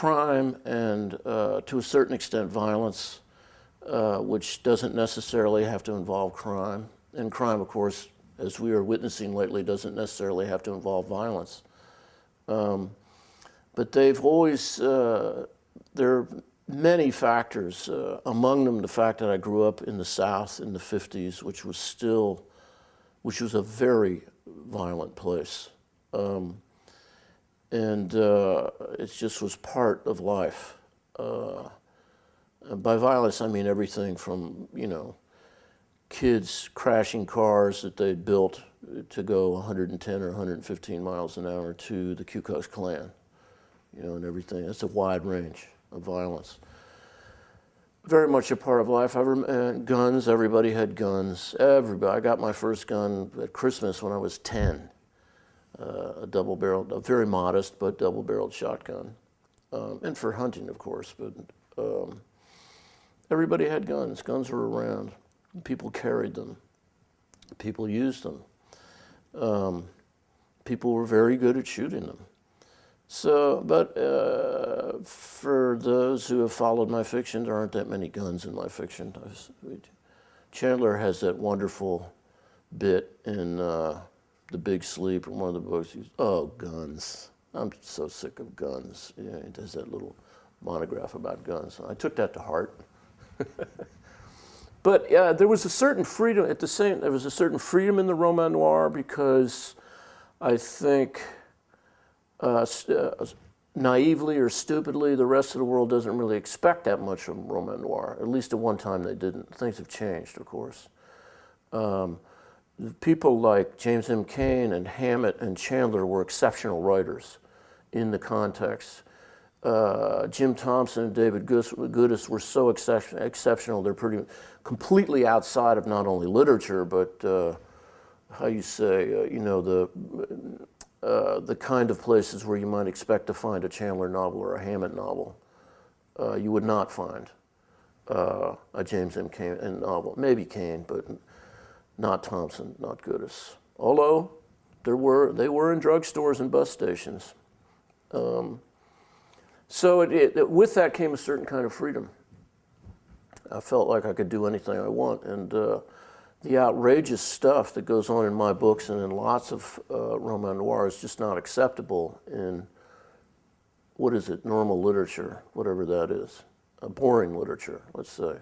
crime and to a certain extent violence, which doesn't necessarily have to involve crime. And crime, of course, as we are witnessing lately, doesn't necessarily have to involve violence. But they've always, there are many factors, among them the fact that I grew up in the South in the 50s, which was a very violent place. And it just was part of life. By violence, I mean everything from, you know, kids crashing cars that they'd built to go 110 or 115 miles an hour to the Ku Klux Klan, you know, and everything. That's a wide range of violence. Very much a part of life. Guns, everybody had guns. Everybody. I got my first gun at Christmas when I was 10. A double-barreled, a very modest but double-barreled shotgun. And for hunting, of course, but everybody had guns. Guns were around. People carried them. People used them. People were very good at shooting them. So, but for those who have followed my fiction, there aren't that many guns in my fiction. Chandler has that wonderful bit in The Big Sleep, or one of the books. Oh, guns. I'm so sick of guns. Yeah, he does that little monograph about guns. I took that to heart. But yeah, there was a certain freedom there was a certain freedom in the roman noir because I think naively or stupidly, the rest of the world doesn't really expect that much from roman noir. At least at one time they didn't. Things have changed, of course. People like James M. Cain and Hammett and Chandler were exceptional writers in the context. Jim Thompson and David Goodis were so exceptional. They're completely outside of not only literature, but how you say, you know, the kind of places where you might expect to find a Chandler novel or a Hammett novel. You would not find a James M. Cain novel. Maybe Cain, but not Thompson, not Goodis. Although they were in drugstores and bus stations. So with that came a certain kind of freedom. I felt like I could do anything I want, and the outrageous stuff that goes on in my books and in lots of roman noir is just not acceptable in, what is it, normal literature, whatever that is, boring literature, let's say.